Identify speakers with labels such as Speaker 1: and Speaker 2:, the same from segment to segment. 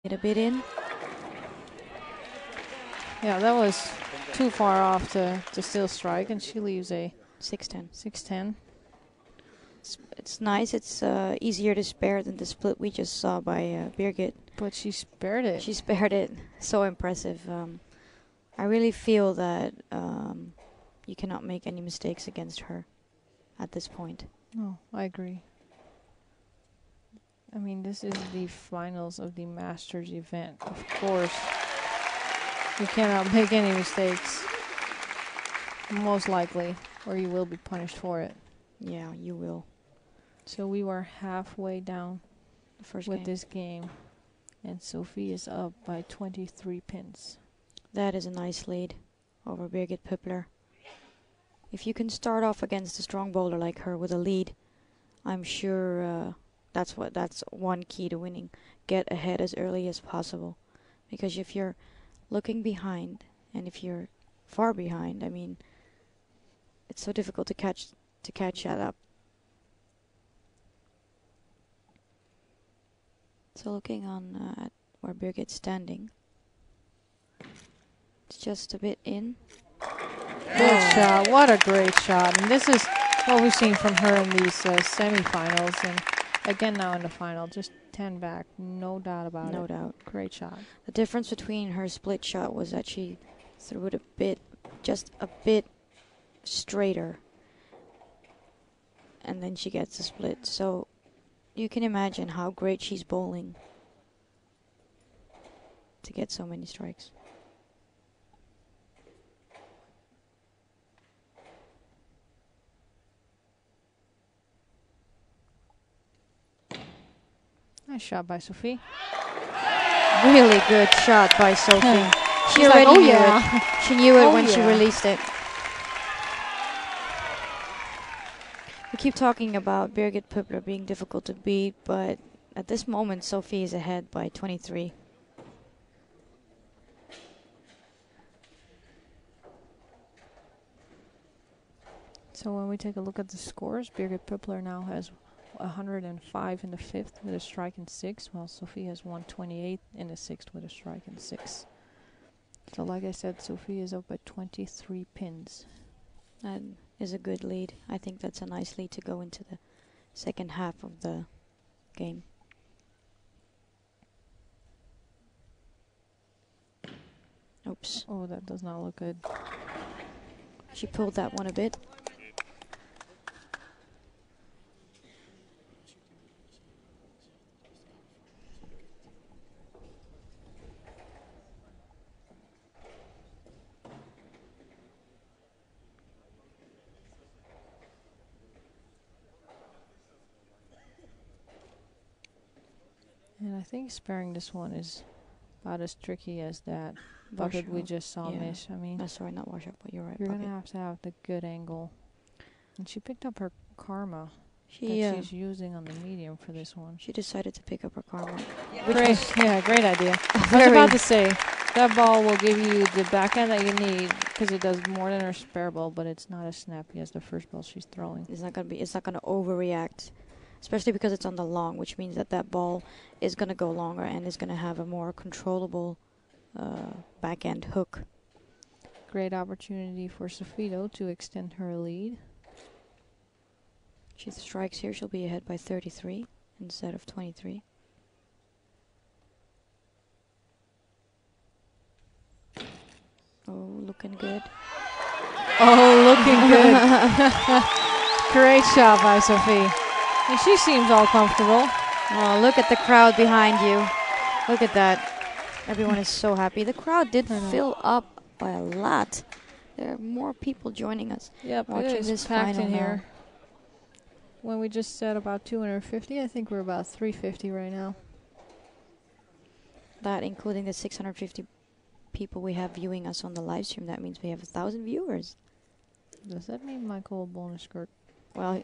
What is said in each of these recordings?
Speaker 1: Get a bit in.
Speaker 2: Yeah, that was too far off to still strike, and she leaves a
Speaker 1: 6-10.
Speaker 2: 6-10.
Speaker 1: It's nice. It's easier to spare than the split we just saw by Birgit.
Speaker 2: But she spared it.
Speaker 1: She spared it. So impressive. I really feel that you cannot make any mistakes against her at this point.
Speaker 2: No, I agree. I mean, this is the finals of the Masters event. Of course, you cannot make any mistakes. Most likely, or you will be punished for it.
Speaker 1: Yeah, you will.
Speaker 2: So we were halfway down
Speaker 1: The first
Speaker 2: with
Speaker 1: game.
Speaker 2: this game, and Sophie is up by 23 pins.
Speaker 1: That is a nice lead over Birgit Püppler. If you can start off against a strong bowler like her with a lead, I'm sure that's one key to winning. Get ahead as early as possible, because if you're looking behind and if you're far behind, I mean, it's so difficult to catch that up. So looking on at where Birgit's standing, it's just a bit in.
Speaker 2: Good shot. What a great shot. And this is what we've seen from her in these semifinals. And again now in the final. Just 10 back. No doubt about it.
Speaker 1: No doubt.
Speaker 2: Great shot.
Speaker 1: The difference between her split shot was that she threw it just a bit straighter. And then she gets a split. So you can imagine how great she's bowling to get so many strikes.
Speaker 2: Nice shot by Sophie.
Speaker 1: Really good shot by Sophie. She
Speaker 2: She's
Speaker 1: already
Speaker 2: like, oh
Speaker 1: knew
Speaker 2: yeah.
Speaker 1: it. She knew it
Speaker 2: Oh
Speaker 1: when she
Speaker 2: yeah.
Speaker 1: released it. We keep talking about Birgit Püppler being difficult to beat, but at this moment Sophie is ahead by 23.
Speaker 2: So when we take a look at the scores, Birgit Püppler now has 105 in the fifth with a strike in 6, while Sophie has 128 in the sixth with a strike in 6. So like I said, Sophie is up by 23 pins.
Speaker 1: That is a good lead. I think that's a nice lead to go into the second half of the game. Oops.
Speaker 2: Oh, that does not look good.
Speaker 1: She pulled that one a bit.
Speaker 2: And I think sparing this one is about as tricky as that bucket we just saw miss. I mean,
Speaker 1: sorry, not wash up, but you're right.
Speaker 2: you're going to have the good angle. And she picked up her karma
Speaker 1: She
Speaker 2: that she's using on the medium for this one.
Speaker 1: she decided to pick up her karma.
Speaker 2: Great idea. I was about to say, that ball will give you the backhand that you need because it does more than her spare ball, but it's not as snappy as the first ball she's throwing.
Speaker 1: It's not gonna overreact, especially because it's on the long, which means that ball is gonna go longer and is gonna have a more controllable backhand hook.
Speaker 2: Great opportunity for Sophie though to extend her lead.
Speaker 1: She strikes here, she'll be ahead by 33 instead of 23. Oh, looking good.
Speaker 2: Oh, looking good. Great shot by Sophie. And she seems all comfortable.
Speaker 1: Oh, look at the crowd behind you. Look at that. Everyone is so happy. The crowd did fill up by a lot. There are more people joining us.
Speaker 2: Yep,
Speaker 1: watching
Speaker 2: it is
Speaker 1: this
Speaker 2: packed
Speaker 1: final
Speaker 2: in
Speaker 1: now.
Speaker 2: here. When we just said about 250, I think we're about 350 right now.
Speaker 1: That including the 650 people we have viewing us on the live stream. That means we have 1,000 viewers.
Speaker 2: Does that mean Michael bonus skirt?
Speaker 1: Well,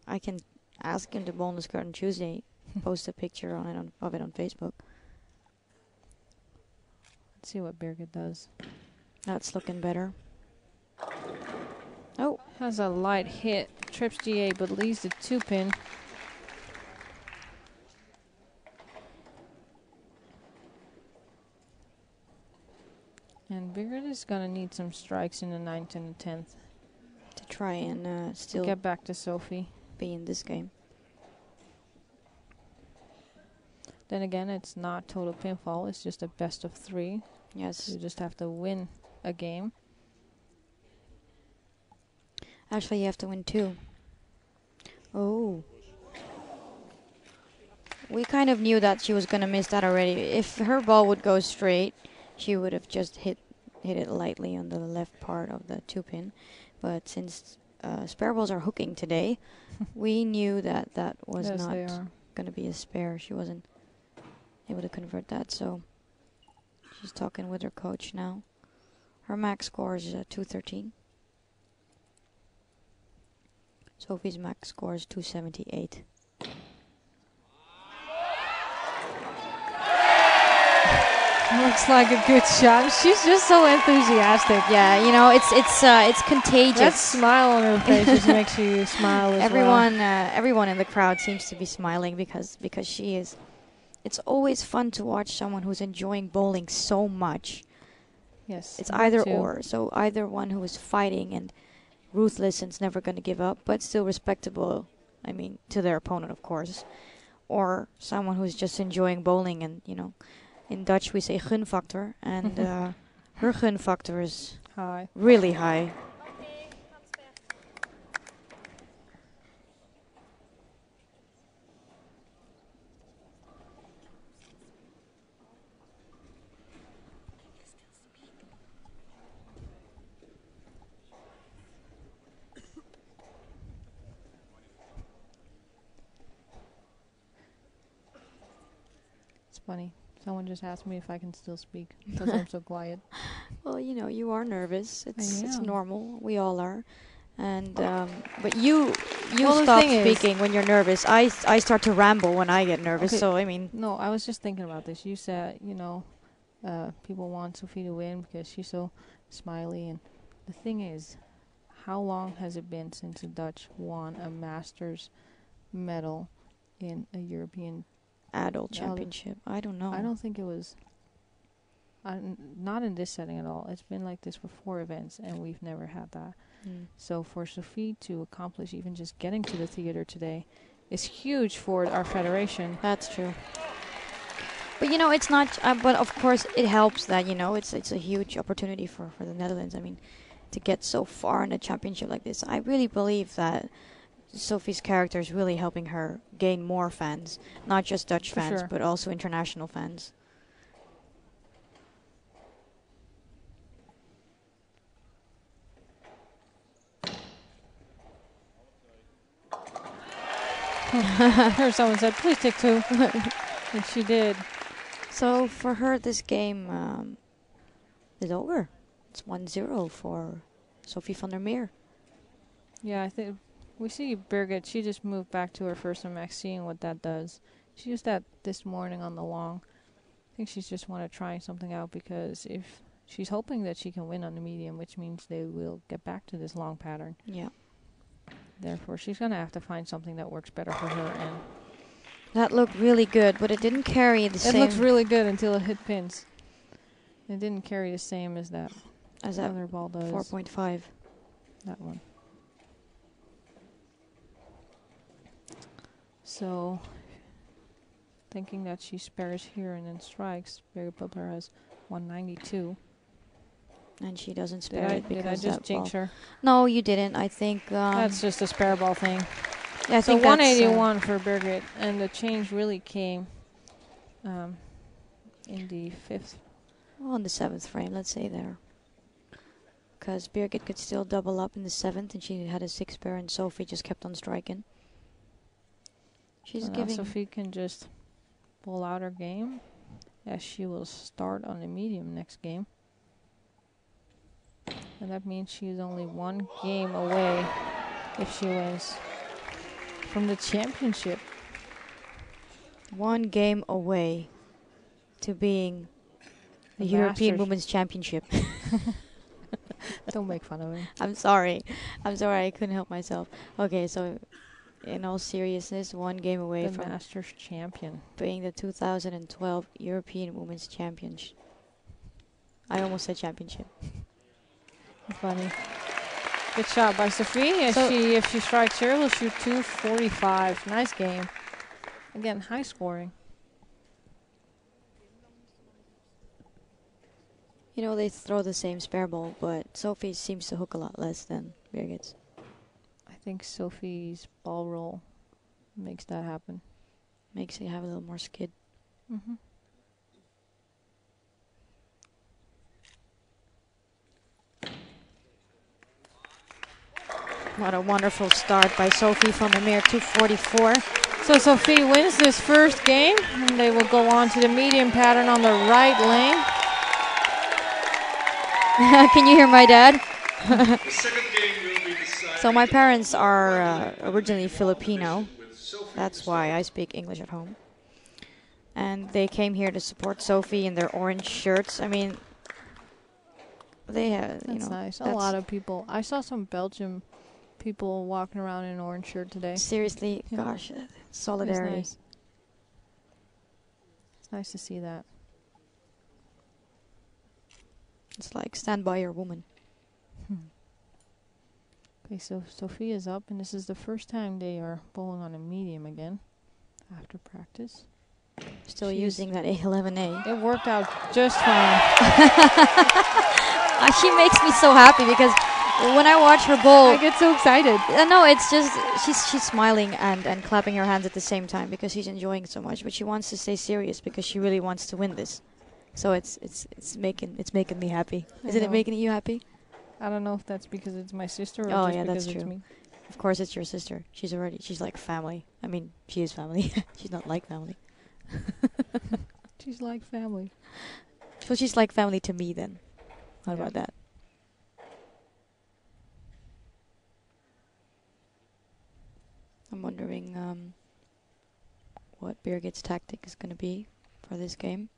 Speaker 1: I can ask him to bowl in the skirt on Tuesday. Post a picture of it on Facebook.
Speaker 2: Let's see what Birgit does.
Speaker 1: That's looking better. Oh,
Speaker 2: Has a light hit. Trips GA, but leaves the 2-pin. And Birgit is going to need some strikes in the 9th and the 10th
Speaker 1: to try and
Speaker 2: to
Speaker 1: still
Speaker 2: get back to Sophie.
Speaker 1: be in this game.
Speaker 2: Then again, it's not total pinfall. It's just a best of 3.
Speaker 1: Yes.
Speaker 2: You just have to win a game.
Speaker 1: Actually, you have to win 2. Oh. We kind of knew that she was going to miss that already. If her ball would go straight, she would have just hit it lightly on the left part of the 2-pin. But since spare balls are hooking today, we knew that that was
Speaker 2: Yes,
Speaker 1: not
Speaker 2: they are.
Speaker 1: going to be a spare. She wasn't able to convert that, so she's talking with her coach now. Her max score is 213. Sophie's max score is 278.
Speaker 2: Looks like a good shot. She's just so enthusiastic.
Speaker 1: Yeah, you know, it's contagious.
Speaker 2: That smile on her face just makes you smile as
Speaker 1: everyone,
Speaker 2: well.
Speaker 1: everyone in the crowd seems to be smiling because she is. It's always fun to watch someone who's enjoying bowling so much.
Speaker 2: Yes.
Speaker 1: It's
Speaker 2: me
Speaker 1: either
Speaker 2: too.
Speaker 1: or. So either one who is fighting and ruthless and's never going to give up, but still respectable. I mean, to their opponent, of course. Or someone who's just enjoying bowling and, you know, in Dutch we say gunfactor, and her gunfactor is
Speaker 2: Hi.
Speaker 1: really high.
Speaker 2: It's funny. Someone just asked me if I can still speak because I'm so quiet.
Speaker 1: Well, you know, you are nervous. It's
Speaker 2: am.
Speaker 1: normal. We all are. And but you
Speaker 2: Well, the
Speaker 1: stop
Speaker 2: thing is-
Speaker 1: speaking when you're nervous. I start to ramble when I get nervous.
Speaker 2: Okay.
Speaker 1: So I mean,
Speaker 2: No, I was just thinking about this. You said, you know, people want Sophie to win because she's so smiley. And the thing is, how long has it been since the Dutch won a Masters medal in a European?
Speaker 1: adult championship. I don't know.
Speaker 2: I don't think it was. Not in this setting at all. It's been like this for 4 events, and we've never had that.
Speaker 1: Mm.
Speaker 2: So for Sophie to accomplish even just getting to the theater today is huge for our federation.
Speaker 1: That's true. But you know, it's not. But of course, it helps that you know it's a huge opportunity for the Netherlands. I mean, to get so far in a championship like this, I really believe that Sophie's character is really helping her gain more fans, not just Dutch
Speaker 2: For
Speaker 1: fans,
Speaker 2: sure.
Speaker 1: but also international fans.
Speaker 2: I heard someone said, "Please take 2," and she did.
Speaker 1: So for her, this game is over. It's 1-0 for Sophie van der Meer.
Speaker 2: Yeah, I think we see Birgit. She just moved back to her first MX, seeing what that does. She used that this morning on the long. I think she's just want to try something out because if she's hoping that she can win on the medium, which means they will get back to this long pattern.
Speaker 1: Yeah.
Speaker 2: Therefore, she's going to have to find something that works better for her. And
Speaker 1: That looked really good, but it didn't carry the
Speaker 2: it
Speaker 1: same
Speaker 2: looks really good until it hit pins. It didn't carry the same as that
Speaker 1: as that
Speaker 2: other ball does.
Speaker 1: 4.5.
Speaker 2: That one. So, thinking that she spares here and then strikes, Birgit Pupler has 192.
Speaker 1: And she doesn't
Speaker 2: Did
Speaker 1: spare
Speaker 2: I,
Speaker 1: it because
Speaker 2: did I just
Speaker 1: that
Speaker 2: jinx
Speaker 1: ball.
Speaker 2: her?
Speaker 1: No, you didn't. I think
Speaker 2: That's just a spare ball thing.
Speaker 1: yeah, I
Speaker 2: So
Speaker 1: think that's,
Speaker 2: 181 for Birgit, and the change really came in the 5th.
Speaker 1: on the 7th frame, let's say there. Because Birgit could still double up in the 7th, and she had a 6 pair, and Sophie just kept on striking. She's
Speaker 2: So now
Speaker 1: giving.
Speaker 2: Sophie can just pull out her game, as she will start on the medium next game. And that means she is only 1 game away, if she wins, from the championship.
Speaker 1: 1 game away to being the
Speaker 2: The
Speaker 1: European
Speaker 2: Masters.
Speaker 1: Women's Championship.
Speaker 2: Don't make fun of me.
Speaker 1: I'm sorry. I couldn't help myself. Okay, so in all seriousness, 1 game away
Speaker 2: The
Speaker 1: from
Speaker 2: Masters champion.
Speaker 1: being the 2012 European Women's Championship. I almost said championship.
Speaker 2: Funny. Good shot by Sophie. If she strikes here, we'll shoot 245. Nice game. Again, high scoring.
Speaker 1: You know, they throw the same spare ball, but Sophie seems to hook a lot less than Birgit's.
Speaker 2: I think Sophie's ball roll makes that happen.
Speaker 1: Makes it have a little more skid.
Speaker 2: Mm-hmm.
Speaker 1: What a wonderful start by Sophie from a mere 244.
Speaker 2: So Sophie wins this first game, and they will go on to the medium pattern on the right lane.
Speaker 1: Can you hear my dad? So my parents are originally Filipino. That's why I speak English at home. And they came here to support Sophie in their orange shirts. I mean, they have,
Speaker 2: That's nice. A lot of people. I saw some Belgium people walking around in an orange shirt today.
Speaker 1: Seriously,
Speaker 2: Yeah.
Speaker 1: gosh, solidarity.
Speaker 2: Nice. It's nice to see that.
Speaker 1: It's like stand by your woman.
Speaker 2: Okay, so Sophie is up, and this is the first time they are bowling on a medium again after practice.
Speaker 1: Still using that A11A.
Speaker 2: It worked out just fine.
Speaker 1: She makes me so happy because when I watch her bowl,
Speaker 2: I get so excited.
Speaker 1: no, it's just she's smiling and clapping her hands at the same time because she's enjoying so much. But she wants to stay serious because she really wants to win this. So it's making me happy. Isn't it making you happy?
Speaker 2: I don't know if that's because it's my sister or
Speaker 1: Oh,
Speaker 2: just
Speaker 1: yeah,
Speaker 2: because
Speaker 1: that's
Speaker 2: it's
Speaker 1: true.
Speaker 2: me.
Speaker 1: Of course, it's your sister. She's like family. I mean, she is family. She's not like family.
Speaker 2: She's like family.
Speaker 1: So she's like family to me then. How
Speaker 2: Yeah.
Speaker 1: about that? I'm wondering what Birgit's tactic is going to be for this game.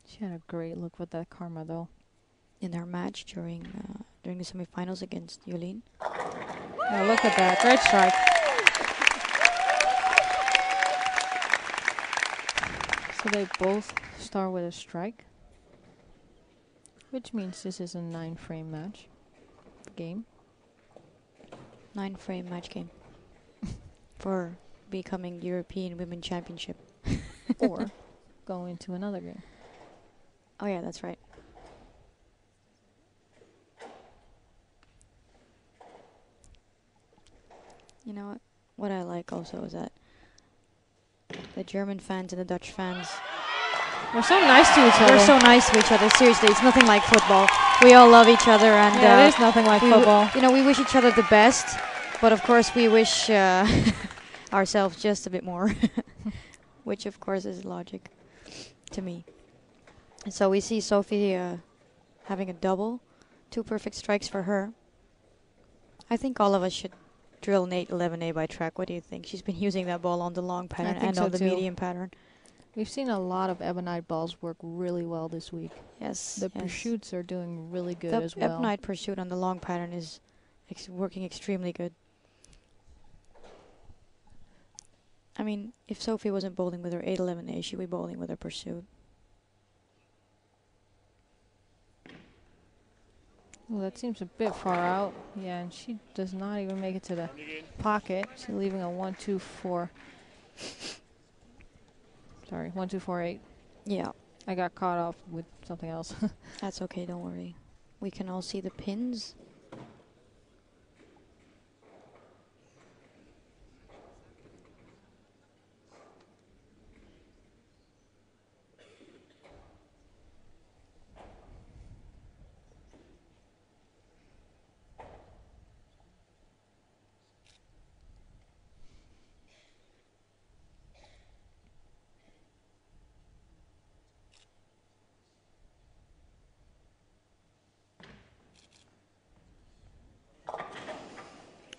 Speaker 2: She had a great look with that karma, though.
Speaker 1: In her match during the semifinals against Yulin.
Speaker 2: Yeah, look at that. Great strike. So they both start with a strike, which means this is a 9-frame match game.
Speaker 1: 9-frame match game for becoming European Women Championship.
Speaker 2: Or go into another game.
Speaker 1: Oh yeah, that's right. You know what I like also is that the German fans and the Dutch fans,
Speaker 2: They're so nice to each other.
Speaker 1: they're so nice to each other. Seriously, it's nothing like football. We all love each other, and
Speaker 2: Yeah, there's nothing like football.
Speaker 1: We wish each other the best, but of course we wish ourselves just a bit more, which of course is logic to me. And so we see Sophie having a double, 2 perfect strikes for her. I think all of us should drill Nate 11A by track. What do you think? She's been using that ball on the long pattern
Speaker 2: think
Speaker 1: and
Speaker 2: so
Speaker 1: on the
Speaker 2: too.
Speaker 1: medium pattern.
Speaker 2: We've seen a lot of ebonite balls work really well this week.
Speaker 1: Yes.
Speaker 2: The
Speaker 1: yes.
Speaker 2: pursuits are doing really good
Speaker 1: The
Speaker 2: as well.
Speaker 1: ebonite pursuit on the long pattern is working extremely good. I mean, if Sophie wasn't bowling with her 811A, she'd be bowling with her pursuit.
Speaker 2: Well, that seems a bit far out. Yeah, and she does not even make it to the pocket. She's leaving a 1-2-4. Sorry, 1-2-4-8.
Speaker 1: Yeah,
Speaker 2: I got caught off with something else.
Speaker 1: that's okay, don't worry. We can all see the pins.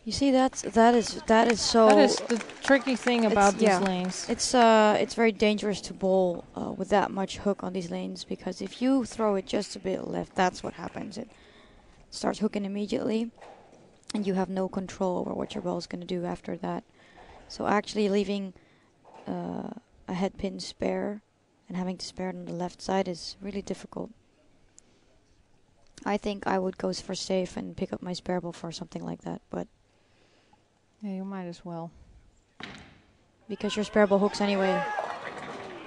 Speaker 1: You see, that is so.
Speaker 2: That is the tricky thing about these
Speaker 1: yeah.
Speaker 2: lanes.
Speaker 1: It's very dangerous to bowl with that much hook on these lanes because if you throw it just a bit left, that's what happens. It starts hooking immediately, and you have no control over what your ball is going to do after that. So actually leaving a head pin spare and having to spare it on the left side is really difficult. I think I would go for safe and pick up my spare ball for something like that, but
Speaker 2: Yeah, you might as well.
Speaker 1: because your spare ball hooks anyway.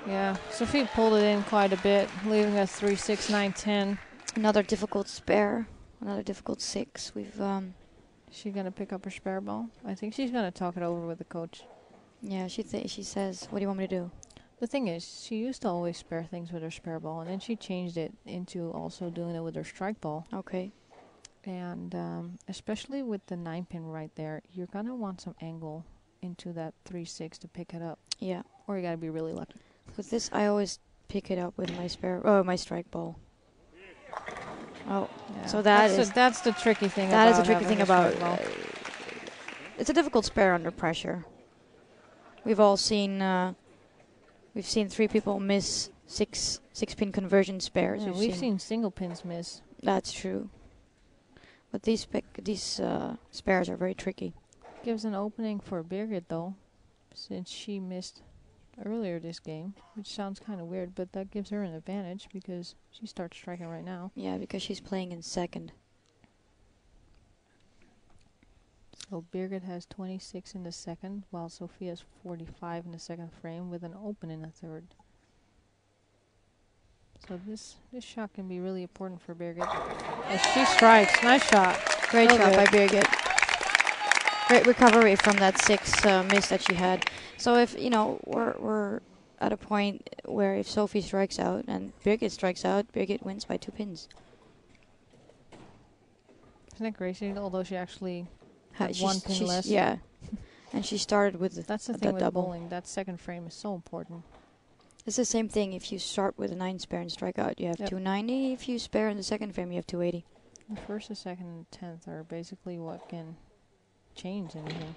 Speaker 2: Yeah, Sophie pulled it in quite a bit, leaving us 3, 6, 9, 10.
Speaker 1: Another difficult spare, another difficult 6.
Speaker 2: Is she going to pick up her spare ball? I think she's going to talk it over with the coach.
Speaker 1: Yeah, she says, what do you want me to do?
Speaker 2: The thing is, she used to always spare things with her spare ball, and then she changed it into also doing it with her strike ball.
Speaker 1: Okay.
Speaker 2: And especially with the 9-pin right there, you're going to want some angle into that 3-6 to pick it up.
Speaker 1: Yeah.
Speaker 2: Or you got to be really lucky.
Speaker 1: With this, I always pick it up with my strike ball. Oh,
Speaker 2: Yeah.
Speaker 1: so
Speaker 2: that's the tricky thing.
Speaker 1: That
Speaker 2: about
Speaker 1: is a tricky
Speaker 2: having
Speaker 1: thing
Speaker 2: a
Speaker 1: about.
Speaker 2: strike ball.
Speaker 1: It's a difficult spare under pressure. We've all seen. We've seen 3 people miss 6-pin conversion spares.
Speaker 2: Yeah, we've seen single pins miss.
Speaker 1: That's true. But these spares are very tricky.
Speaker 2: Gives an opening for Birgit though, since she missed earlier this game, which sounds kind of weird, but that gives her an advantage because she starts striking right now.
Speaker 1: Yeah, because she's playing in second.
Speaker 2: So Birgit has 26 in the second, while Sophie has 45 in the second frame with an open in the third. So this shot can be really important for Birgit. As she strikes, nice shot.
Speaker 1: Great
Speaker 2: So
Speaker 1: shot
Speaker 2: good.
Speaker 1: by Birgit. Great recovery from that 6 miss that she had. So if we're at a point where if Sophie strikes out and Birgit strikes out, Birgit wins by 2 pins.
Speaker 2: Isn't that crazy? Although she actually had
Speaker 1: She's-
Speaker 2: 1 pin
Speaker 1: she's-
Speaker 2: less.
Speaker 1: Yeah, and she started with
Speaker 2: That's the
Speaker 1: that
Speaker 2: thing with
Speaker 1: double.
Speaker 2: bowling. That second frame is so important.
Speaker 1: It's the same thing. If you start with a 9 spare and strike out, you have
Speaker 2: Yep.
Speaker 1: 290. If you spare in the second frame, you have 280.
Speaker 2: The first, the second, and 10th are basically what can change anything.